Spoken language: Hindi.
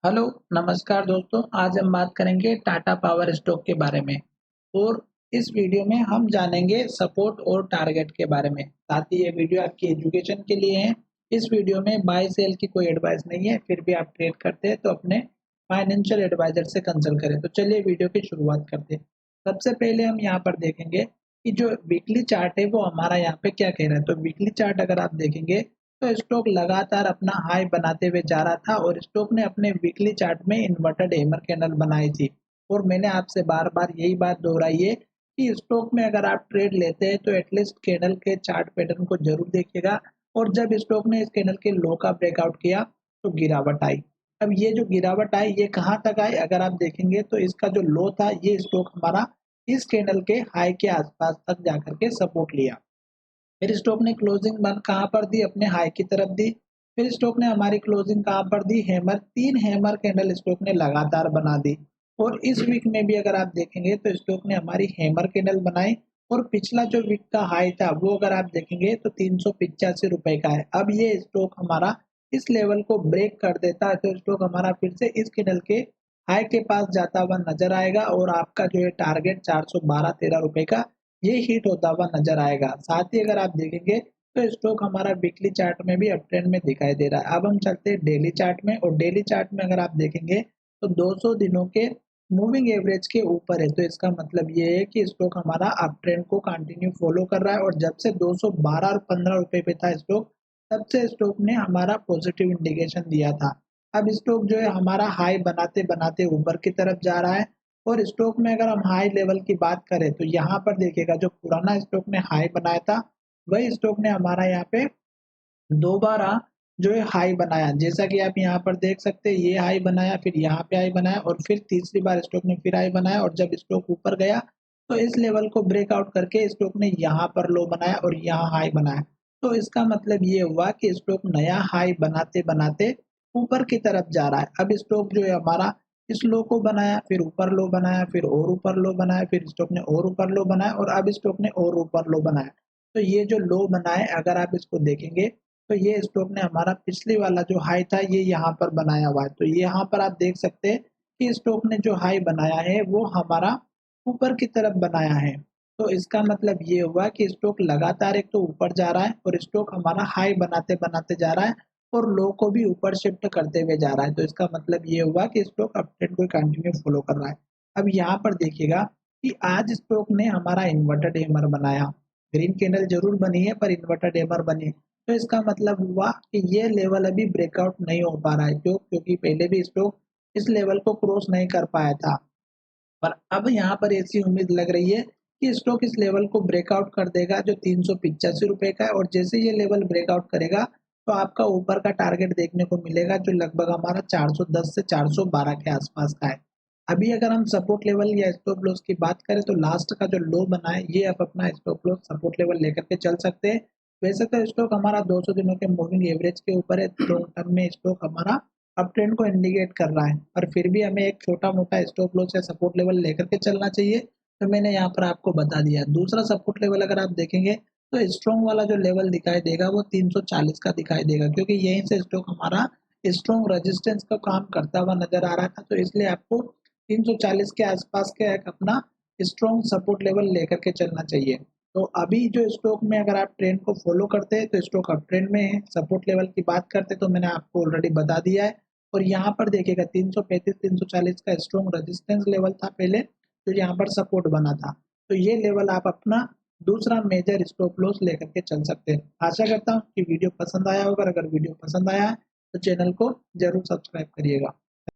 हेलो, नमस्कार दोस्तों। आज हम बात करेंगे टाटा पावर स्टॉक के बारे में और इस वीडियो में हम जानेंगे सपोर्ट और टारगेट के बारे में। साथ ही ये वीडियो आपकी एजुकेशन के लिए है। इस वीडियो में बाय सेल की कोई एडवाइस नहीं है, फिर भी आप ट्रेड करते हैं तो अपने फाइनेंशियल एडवाइजर से कंसल्ट करें। तो चलिए वीडियो की शुरुआत करते हैं। सबसे पहले हम यहाँ पर देखेंगे कि जो वीकली चार्ट है वो हमारा यहाँ पे क्या कह रहा है। तो वीकली चार्ट अगर आप देखेंगे तो स्टॉक लगातार अपना हाई बनाते हुए जा रहा था और स्टॉक ने अपने वीकली चार्ट में इन्वर्टेड हैमर कैंडल बनाई थी। और मैंने आपसे बार बार यही बात दोहराई है कि स्टॉक में अगर आप ट्रेड लेते हैं तो एटलीस्ट कैंडल के चार्ट पैटर्न को जरूर देखिएगा। और जब स्टॉक ने इस कैंडल के लो का ब्रेकआउट किया तो गिरावट आई। अब ये जो गिरावट आई ये कहाँ तक आई अगर आप देखेंगे तो इसका जो लो था ये स्टॉक हमारा इस कैंडल के हाई के आसपास तक जाकर के सपोर्ट लिया। फिर स्टॉक ने क्लोजिंग बन कहाँ पर दी, अपने हाई की तरफ दी। फिर स्टॉक ने हमारी क्लोजिंग कहाँ पर दी, हैमर, 3 हैमर कैंडल स्टॉक ने लगातार बना दी। और इस वीक में भी अगर आप देखेंगे तो स्टॉक ने हमारी हैमर कैंडल बनाई। और पिछला जो वीक का हाई था वो अगर आप देखेंगे तो 385 रुपए का है। अब ये स्टॉक हमारा इस लेवल को ब्रेक कर देता है तो स्टॉक हमारा फिर से इस कैंडल के हाई के पास जाता हुआ नजर आएगा और आपका जो है टारगेट 412-13 रुपए का ये हिट होता हुआ नजर आएगा। साथ ही अगर आप देखेंगे तो स्टॉक हमारा वीकली चार्ट में भी अप ट्रेंड में दिखाई दे रहा है। अब हम चलते हैं डेली चार्ट में और डेली चार्ट में अगर आप देखेंगे तो 200 दिनों के मूविंग एवरेज के ऊपर है। तो इसका मतलब ये है कि स्टॉक हमारा अप ट्रेंड को कंटिन्यू फॉलो कर रहा है और जब से 212 और 15 रुपए पे था स्टॉक, तब से स्टॉक ने हमारा पॉजिटिव इंडिकेशन दिया था। अब स्टॉक जो है हमारा हाई बनाते बनाते ऊपर की तरफ जा रहा है। और स्टॉक में अगर हम हाई लेवल की बात करें तो यहाँ पर देखिएगा जो पुराना स्टॉक ने हाई बनाया था वही स्टॉक ने हमारा यहाँ पे दोबारा जो है हाई बनाया। जैसा कि आप यहाँ पर देख सकते हैं ये हाई बनाया, फिर यहाँ पे हाई बनाया और फिर तीसरी बार स्टॉक ने फिर हाई बनाया। और जब स्टॉक ऊपर गया तो इस लेवल को ब्रेकआउट करके स्टॉक ने यहाँ पर लो बनाया और यहाँ हाई बनाया। तो इसका मतलब ये हुआ कि स्टॉक नया हाई बनाते बनाते ऊपर की तरफ जा रहा है। अब स्टॉक जो है हमारा इस लो को बनाया, फिर ऊपर लो बनाया, फिर और ऊपर लो बनाया, फिर स्टॉक ने और ऊपर लो बनाया और अब स्टॉक ने और ऊपर लो बनाया। तो ये जो लो बनाए अगर आप इसको देखेंगे तो ये स्टॉक ने हमारा पिछली वाला जो हाई था ये यहाँ पर बनाया हुआ है। तो यहाँ पर आप देख सकते हैं कि स्टॉक ने जो हाई बनाया है वो हमारा ऊपर की तरफ बनाया है। तो इसका मतलब ये हुआ कि स्टॉक लगातार एक तो ऊपर जा रहा है और स्टॉक हमारा हाई बनाते बनाते जा रहा है और लो को भी ऊपर शिफ्ट करते हुए जा रहा है। तो इसका मतलब ये हुआ कि स्टॉक अप ट्रेंड को कंटिन्यू फॉलो कर रहा है। अब यहाँ पर देखिएगा कि आज स्टॉक ने हमारा इन्वर्टेड हैमर बनाया। ग्रीन कैंडल जरूर बनी है पर इन्वर्टेड हैमर बनी। तो इसका मतलब हुआ कि ये लेवल अभी ब्रेकआउट नहीं हो पा रहा है, क्योंकि पहले भी स्टॉक इस लेवल को क्रॉस नहीं कर पाया था। पर अब यहाँ पर ऐसी उम्मीद लग रही है कि स्टॉक इस लेवल को ब्रेकआउट कर देगा जो 385 रुपए का है। और जैसे ये लेवल ब्रेकआउट करेगा तो आपका ऊपर का टारगेट देखने को मिलेगा जो लगभग हमारा 410 से 412 के आसपास का है। अभी अगर हम सपोर्ट लेवल या स्टॉप लॉस की बात करें तो लास्ट का जो लो बना है ये आप अपना स्टॉप लॉस सपोर्ट लेवल लेकर के चल सकते हैं। वैसे तो स्टॉक हमारा 200 दिनों के मूविंग एवरेज के ऊपर है, लॉन्ग टर्म में स्टॉक हमारा अप ट्रेंड को इंडिकेट कर रहा है। पर फिर भी हमें एक छोटा-मोटा स्टॉप लॉस या सपोर्ट लेवल लेकर के चलना चाहिए, तो मैंने यहाँ पर आपको बता दिया। दूसरा सपोर्ट लेवल अगर आप देखेंगे, तो स्ट्रॉन्ग वाला जो लेवल दिखाई देगा वो 340 का दिखाई देगा, क्योंकि यहीं से स्टॉक हमारा स्ट्रॉन्ग रेजिस्टेंस का काम करता हुआ नज़र आ रहा था। तो इसलिए आपको 340 के आसपास का एक अपना स्ट्रॉन्ग सपोर्ट लेवल लेकर के चलना चाहिए। तो अभी जो स्टॉक में अगर आप ट्रेंड को फॉलो करते हैं तो स्टॉक अप ट्रेंड में है। सपोर्ट लेवल की बात करते हैं तो मैंने आपको ऑलरेडी बता दिया है। और यहाँ पर देखिएगा 335-340 का स्ट्रॉन्ग रेजिस्टेंस लेवल था पहले, तो यहाँ पर सपोर्ट बना था। तो ये लेवल आप अपना दूसरा मेजर स्टॉप लॉस लेकर के चल सकते हैं। आशा करता हूँ कि वीडियो पसंद आया होगा। अगर वीडियो पसंद आया है तो चैनल को जरूर सब्सक्राइब करिएगा।